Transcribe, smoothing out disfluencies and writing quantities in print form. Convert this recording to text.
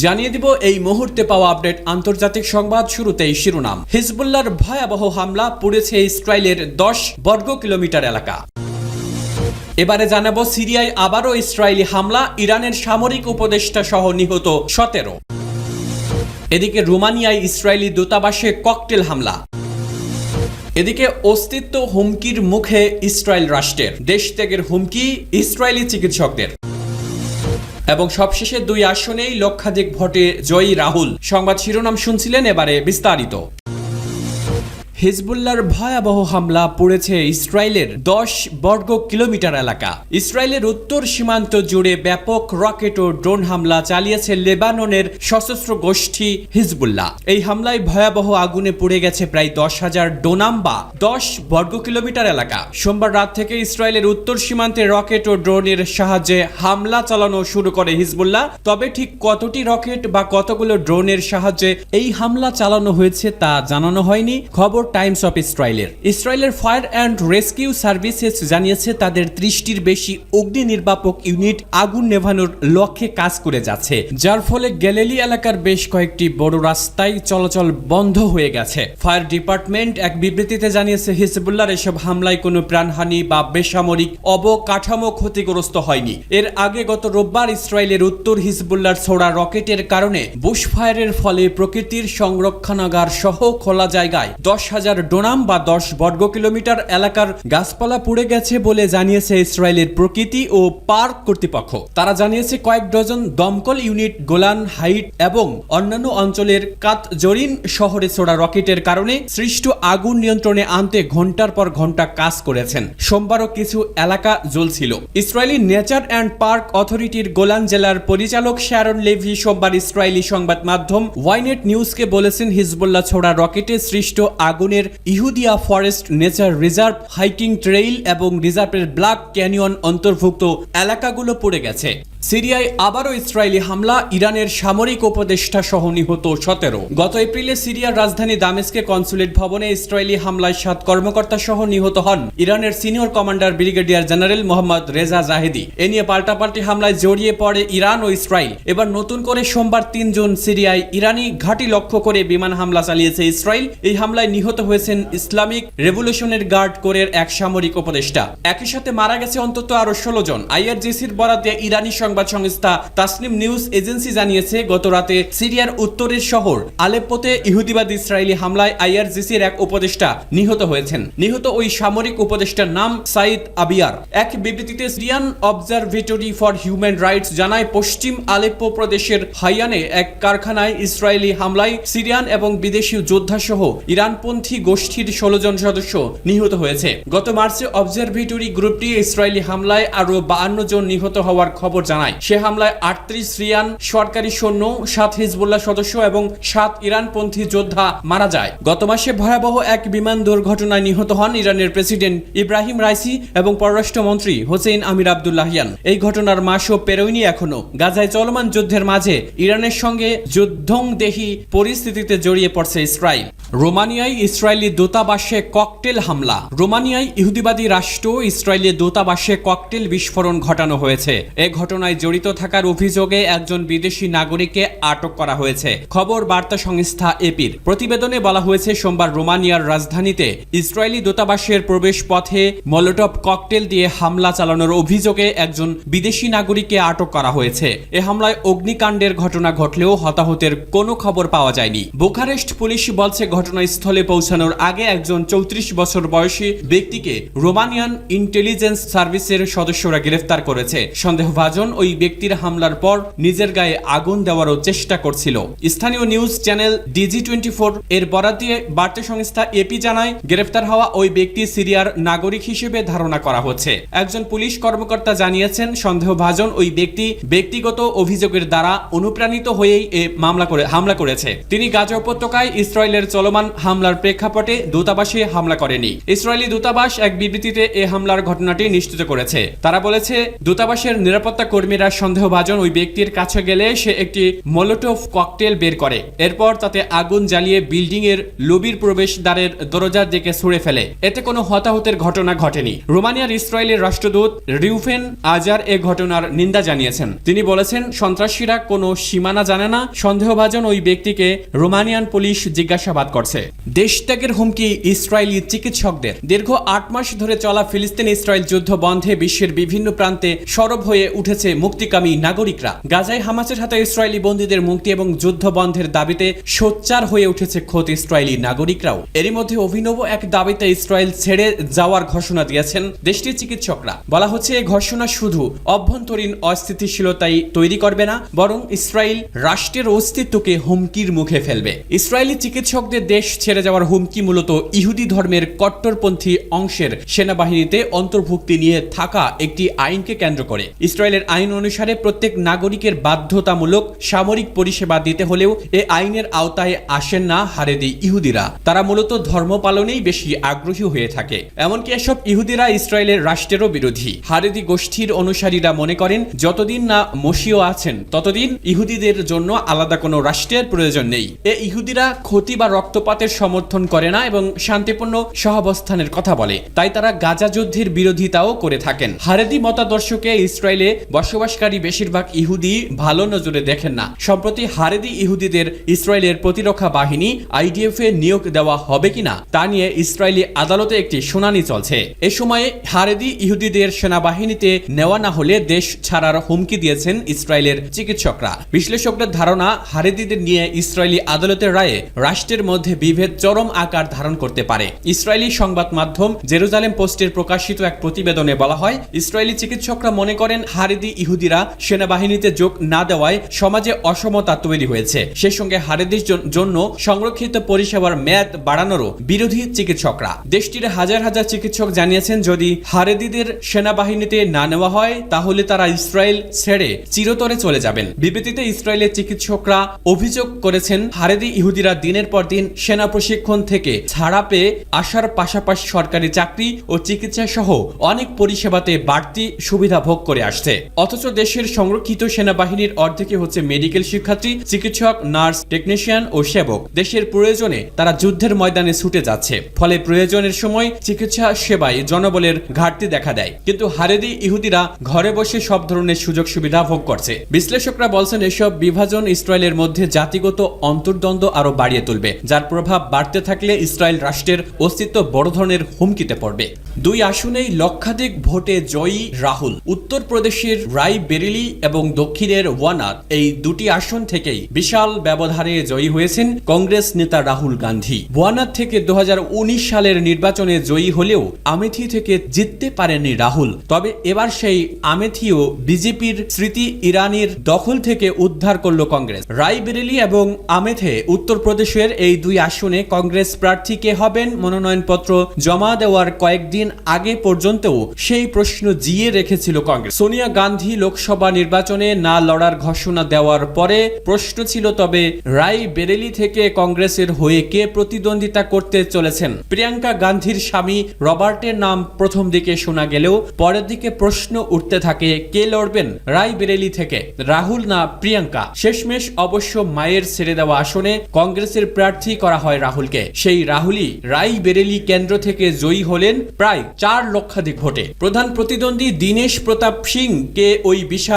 জানিয়ে দিব এই মুহূর্তে পাওয়া আপডেট আন্তর্জাতিক সংবাদ। শুরুতেই শিরোনাম। হিজবুল্লাহর ভয়াবহ হামলা, পুড়েছে ইসরায়েলের 10 বর্গ কিলোমিটার এলাকা। এবারে জানাবো সিরিয়ায় আবারও ইসরায়েলি হামলা, ইরানের সামরিক উপদেষ্টা সহ নিহত 17। এদিকে রোমানিয়ায় ইসরায়েলি দূতাবাসে ককটেল হামলা। এদিকে অস্তিত্ব হুমকির মুখে ইসরায়েল রাষ্ট্রের, দেশ ত্যাগের হুমকি ইসরায়েলি চিকিৎসকদের। এবং সবশেষে 2 আসনেই লক্ষাধিক ভোটে জয়ী রাহুল। সংবাদ শিরোনাম শুনছিলেন, এবারে বিস্তারিত। হিজবুল্লাহর ভয়াবহ হামলা, পড়েছে ইসরায়েলের 10 বর্গ কিলোমিটার এলাকা। ইসরায়েলের উত্তর সীমান্ত জুড়ে ব্যাপক রকেট ও ড্রোন হামলা চালিয়েছে লেবাননের সশস্ত্র গোষ্ঠী হিজবুল্লাহ। এই হামলায় ভয়াবহ আগুনে পুড়ে গেছে প্রায় 10,000 ডোনাম বা 10 বর্গ কিলোমিটার এলাকা। সোমবার রাত থেকে ইসরায়েলের উত্তর সীমান্তে রকেট ও ড্রোনের সাহায্যে হামলা চালানো শুরু করে হিজবুল্লাহ। তবে ঠিক কতটি রকেট বা কতগুলো ড্রোনের সাহায্যে এই হামলা চালানো হয়েছে তা জানানো হয়নি। খবর টাইমস অফ ইসরায়েলের ফায়ার অ্যান্ড রেস্কিউ সার্ভিসেস জানিয়েছে তাদের 30টির বেশি অগ্নি নির্বাপক ইউনিট আগুন নেভানোর লক্ষ্যে কাজ করে যাচ্ছে, যার ফলে গ্যালিলি এলাকার বেশ কয়েকটি বড় রাস্তায় চলাচল বন্ধ হয়ে গেছে। ফায়ার ডিপার্টমেন্ট এক বিবৃতিতে জানিয়েছে হিজবুল্লাহর এসব হামলায় কোনো প্রাণহানি বা বেসামরিক অবকাঠামো ক্ষতিগ্রস্ত হয়নি। এর আগে গত রোববার ইসরায়েলের উত্তর হিজবুল্লাহর ছোড়া রকেটের কারণে বুশফায়ারের ফলে প্রকৃতির সংরক্ষণাগার সহ খোলা জায়গায় 10,000 ডোনাম বা 10 বর্গ কিলোমিটার এলাকার গাছপালা পুড়ে গেছে বলে জানিয়েছে ইসরায়েলের প্রকৃতি ও পার্ক কর্তৃপক্ষ। তারা জানিয়েছে কয়েক ডজন দমকল ইউনিট গোলান হাইট এবং অন্যান্য অঞ্চলের কাতজরিন শহরে ছোড়া রকেটের কারণে সৃষ্ট আগুন নিয়ন্ত্রণে আনতে ঘন্টার পর ঘন্টা কাজ করেছেন। সোমবারও কিছু এলাকা জ্বলছিল। ইসরায়েলি নেচার অ্যান্ড পার্ক অথরিটির গোলান জেলার পরিচালক শ্যারন লেভি সোমবার ইসরায়েলি সংবাদ মাধ্যম ওয়াইনেট নিউজকে বলেছেন, হিজবুল্লাহ ছোড়া রকেটে সৃষ্ট আগুনের Yehudiya forest nature reserve, hiking trail এবং রিজার্ভের ব্ল্যাক ক্যানিয়ন অন্তর্ভুক্ত এলাকাগুলো পড়ে গেছে। সিরিয়ায় আবারও ইসরায়েলি হামলা, ইরানের সামরিক উপদেষ্টা সহ নিহত 17। গত এপ্রিলে সিরিয়ার রাজধানী দামেস্কে কনসুলেট ভবনে ইসরায়েলি হামলায় 7 কর্মকর্তা সহ নিহত হন ইরানের senior commander brigadier general Mohammad Reza Zahedi. এ নিয়ে পাল্টাপাল্টি হামলায় জড়িয়ে পড়ে ইরান ও ইসরায়েল। এবার নতুন করে সোমবার 3 জুন সিরিয়ায় ইরানি ঘাঁটি লক্ষ্য করে বিমান হামলা চালিয়েছে ইসরায়েল। এই হামলায় নিহত হয়েছেন ইসলামিক রেভলিউশনারি গার্ড কোরের এক সামরিক উপদেষ্টা। একই সাথে মারা গেছে অন্তত আরো 16 জন। আইআরজিসির বরাতে ইরানি সংবাদ সংস্থা তাসনিম নিউজ এজেন্সি জানিয়েছে, গত রাতে সিরিয়ার উত্তরের শহর আলেপ্পোতে ইহুদিবাদী ইসরায়েলি হামলায় আইআরজিসির এক উপদেষ্টা নিহত হয়েছেন। নিহত ওই সামরিক উপদেষ্টার নাম সাইদ আবিয়ার। এক বিবৃতিতে Syrian observatory for human rights জানায়, পশ্চিম আলেপ্পো প্রদেশের হাইয়ানে এক কারখানায় ইসরায়েলি হামলায় সিরিয়ান এবং বিদেশি যোদ্ধা সহ ইরানপন্থী গোষ্ঠীর 16 জন সদস্য নিহত হয়েছে। গত মার্চে অবজারভেটরি গ্রুপটি ইসরায়েলি হামলায় আরো 52 জন নিহত হওয়ার খবর জানায়। সে হামলায় 38 সিরিয়ান সরকারি সৈন্য, 7 হিজবুল্লাহ সদস্য এবং 7 ইরানপন্থী যোদ্ধা মারা যায়। গত মাসে ভয়াবহ এক বিমান দুর্ঘটনায় নিহত হন ইরানের প্রেসিডেন্ট ইব্রাহিম রাইসি এবং পররাষ্ট্রমন্ত্রী হোসেইন আমির আবদুল্লাহিয়ান। এই ঘটনার মাসও পেরোয়নি এখনো। গাজায় চলমান যুদ্ধের মাঝে ইরানের সঙ্গে যুদ্ধংদেহী পরিস্থিতিতে জড়িয়ে পড়ছে ইসরায়েল। রোমানিয়ায় ইসরায়েলি দূতাবাসে ককটেল হামলা। রোমানিয়ায় ইহুদিবাদী রাষ্ট্র ইসরায়েলি দূতাবাসে ককটেল বিস্ফোরণ ঘটানো হয়েছে। এ ঘটনায় জড়িত থাকার অভিযোগে একজন বিদেশি নাগরিককে আটক করা হয়েছে। খবর বার্তা সংস্থা এপির প্রতিবেদনে বলা হয়েছে, সোমবার রোমানিয়ার রাজধানীতে ইসরায়েলি দূতাবাসের প্রবেশ পথে মলোটভ ককটেল দিয়ে হামলা চালানোর অভিযোগে একজন বিদেশি নাগরিককে আটক করা হয়েছে। এ হামলায় অগ্নিকাণ্ডের ঘটনা ঘটলেও হতাহতের কোনো খবর পাওয়া যায়নি। বুখারেস্ট পুলিশ বলছে, ঘটনাস্থলে পৌঁছানোর আগে একজন 34 বছর বয়সী ব্যক্তিকে রোমানিয়ান ইন্টেলিজেন্স সার্ভিসের সদস্যরা গ্রেফতার করেছে। সন্দেহভাজন ওই ব্যক্তির হামলার পর নিজের গায়ে আগুন দেওয়ারও চেষ্টা করছিল। স্থানীয় নিউজ চ্যানেল DG24 এর বরাত দিয়ে বার্তা সংস্থা এপি জানায়, গ্রেফতার হওয়া ওই ব্যক্তি সিরিয়ার নাগরিক হিসেবে ধারণা করা হচ্ছে। একজন পুলিশ কর্মকর্তা জানিয়েছেন, সন্দেহভাজন ওই ব্যক্তি ব্যক্তিগত অভিযোগের দ্বারা অনুপ্রাণিত হয়েই হামলা করেছে। তিনি গাজা উপত্যকায় ইসরায়েলের চলমান হামলার প্রেক্ষাপটে দূতাবাসে হামলা করেনি। ইসরায়েলি দূতাবাস এক বিবৃতিতে এ হামলার ঘটনাটি নিশ্চিত করেছে। তারা বলেছে, দূতাবাসের নিরাপত্তা কর্মীরা সন্দেহভাজন ওই ব্যক্তির কাছে গেলে সে একটি মোলোটোভ ককটেল বের করে। এরপর তাতে আগুন জ্বালিয়ে বিল্ডিং এর লবির প্রবেশদ্বারের দরজার দিকে ছুড়ে ফেলে। এতে কোনো হতাহতের ঘটনা ঘটেনি। রোমানিয়ার ইসরায়েলের রাষ্ট্রদূত রিউফেন আজার এ ঘটনার নিন্দা জানিয়েছেন। তিনি বলেছেন, সন্ত্রাসীরা কোনো সীমানা জানে না। সন্দেহভাজন ওই ব্যক্তিকে রোমানিয়ান পুলিশ জিজ্ঞাসাবাদ করছে। দেশত্যাগের হুমকি ইসরায়েলি চিকিৎসকদের। দীর্ঘ 8 মাস ধরে চলা ফিলিস্তিন ইসরায়েল যুদ্ধ বন্ধে বিশ্বের বিভিন্ন প্রান্তে সরব হয়ে উঠেছে মুক্তিকামী নাগরিকরা। গাজায় হামাসের হাতে ইসরায়েলি বন্দীদের মুক্তি এবং যুদ্ধ বন্ধের দাবিতে সোচ্চার হয়ে উঠেছে খোদ ইসরায়েলি নাগরিকরাও। এরই মধ্যে অভিনব এক দাবিতে ইসরায়েল ছেড়ে যাওয়ার ঘোষণা দিয়েছেন দেশটির চিকিৎসকরা। বলা হচ্ছে, এই ঘোষণা শুধু অভ্যন্তরীণ অস্থিতিশীলতাই তৈরি করবে না, বরং ইসরায়েল রাষ্ট্রের অস্তিত্বকে হুমকির মুখে ফেলবে। ইসরায়েলি চিকিৎসকদের দেশ ছেড়ে যাওয়ার হুমকি মূলত ইহুদি ধর্মের কট্টরপন্থী অংশের সেনাবাহিনীতে অন্তর্ভুক্তি নিয়ে থাকা একটি আইনকে কেন্দ্র করে। ইসরায়েলের আইন অনুসারে প্রত্যেক নাগরিকের বাধ্যতামূলক সামরিক পরিষেবা দিতে হলেও এ আইনের আওতায় আসেন না হারেদি ইহুদিরা। তারা মূলত ধর্ম পালনেই বেশি আগ্রহী হয়ে থাকে। এমনকি এসব ইহুদিরা ইসরায়েলের রাষ্ট্রেরও বিরোধী। হারেদি গোষ্ঠীর অনুসারীরা মনে করেন, যতদিন না মসিহ আছেন ততদিন ইহুদিদের জন্য আলাদা কোনো রাষ্ট্রের প্রয়োজন নেই। এ ইহুদিরা ক্ষতি বা রক্তপাতের সমর্থন করে না এবং শান্তিপূর্ণ সহাবস্থানের কথা বলে। তাই তারা গাজা যুদ্ধের বিরোধিতাও করে থাকেন। হারেদি মতাদর্শকে ইসরায়েলে বসবাসকারী বেশিরভাগ ইহুদি ভালো নজরে দেখেন না। সম্প্রতি হারেদি ইহুদিদের ইসরায়েলের প্রতিরক্ষা বাহিনী IDF এ নিয়োগ দেওয়া হবে কিনা তা নিয়ে ইসরায়েলি আদালতে একটি শুনানি চলছে। এ সময়ে হারেদি ইহুদিদের সেনাবাহিনীতে নেওয়া না হলে দেশ ছাড়ার হুমকি দিয়েছেন ইসরায়েলের চিকিৎসকরা। বিশ্লেষকদের ধারণা, হারেদিদের নিয়ে ইসরায়েলি আদালতের রায়ে রাষ্ট্রের মধ্যে বিভেদ চরম আকার ধারণ করতে পারে। ইসরায়েলি সংবাদ মাধ্যম জেরুজালেম পোস্টের প্রকাশিত এক প্রতিবেদনে বলা হয়, ইসরায়েলি চিকিৎসকরা মনে করেন হারেদি ইহুদিরা সেনাবাহিনীতে যোগ না দেওয়ায় সমাজে অসমতা তৈরি হয়েছে। সেই সঙ্গে হারেদির জন্য সংরক্ষিত পরিষেবার মেয়াদ বাড়ানোরও বিরোধী চিকিৎসকরা। দেশটির হাজার হাজার চিকিৎসক জানিয়েছেন, যদি হারেদিদের সেনাবাহিনীতে না নেওয়া হয় তাহলে তারা ইসরায়েল ছেড়ে চিরতরে চলে যাবেন। বিবৃতিতে ইসরায়েলের চিকিৎসকরা অভিযোগ করেছেন, হারেদি ইহুদিরা দিনের পর দিন সেনা প্রশিক্ষণ থেকে ছাড়া পেয়ে আসার পাশাপাশি সরকারি চাকরি ও চিকিৎসা সহ অনেক পরিষেবাতে বাড়তি সুবিধা ভোগ করে আসছে। অথচ দেশের সংরক্ষিত সেনাবাহিনীর অর্ধেকে হচ্ছে মেডিকেল শিক্ষার্থী, চিকিৎসক, নার্স, টেকনিশিয়ান ও সেবক। দেশের প্রয়োজনে তারা যুদ্ধের ময়দানে ছুটে যাচ্ছে। ফলে প্রয়োজনের সময় চিকিৎসা সেবায় জনবলের ঘাটতি দেখা দেয়। কিন্তু হারেদি ইহুদিরা ঘরে বসে সব ধরনের সুযোগ সুবিধা ভোগ করছে। বিশ্লেষকরা বলছেন, এসব বিভাজন ইসরায়েলের মধ্যে জাতিগত অন্তর্দ্বন্দ্ব আরো বাড়িয়ে তুলবে, যার প্রভাব বাড়তে থাকলে ইসরায়েল রাষ্ট্রের অস্তিত্ব বড় ধরনের হুমকিতে পড়বে। 2 আসনেই লক্ষাধিক ভোটে জয়ী রাহুল। উত্তরপ্রদেশের রায়বেরেলি এবং দক্ষিণের ওয়ানাদ, এই দুটি আসন থেকেই বিশাল ব্যবধানে জয়ী হয়েছেন কংগ্রেস নেতা রাহুল গান্ধী। ওয়ানাদ থেকে 2019 সালের নির্বাচনে জয়ী হলেও আমেথি থেকে জিততে পারেননি রাহুল। তবে এবার সেই আমেথিও বিজেপির স্মৃতি ইরানির দখল থেকে উদ্ধার করল কংগ্রেস। রায়বেরেলি এবং আমেথে উত্তরপ্রদেশের এই 2 আসনে কংগ্রেস প্রার্থী কে হবেন মনোনয়নপত্র জমা দেওয়ার কয়েকদিন আগে পর্যন্তও সেই প্রশ্ন জিয়ে রেখেছিল কংগ্রেস। সোনিয়া গান্ধী লোকসভা নির্বাচনে না লড়ার ঘোষণা দেওয়ার পরে প্রশ্ন ছিল, তবে রায়বেরেলি থেকে কংগ্রেসের হয়ে কে প্রতিদ্বন্দ্বিতা করতে চলেছেন। প্রিয়াঙ্কা গান্ধীর স্বামী রবার্টের নাম প্রথম দিকে শোনা গেলেও পরের দিকে প্রশ্ন উঠতে থাকে, কে লড়বেন রায়বেরেলি থেকে, রাহুল না প্রিয়াঙ্কা। শেষমেশ অবশ্য মায়ের ছেড়ে দেওয়া আসনে কংগ্রেসের প্রার্থী করা হয় রাহুলকে। সেই রাহুলই রায়বেরেলি কেন্দ্র থেকে জয়ী হলেন প্রায় 4 লক্ষাধিক ভোটে। প্রধান প্রতিদ্বন্দ্বী দীনেশ প্রতাপ সিং কে ওই বিশাল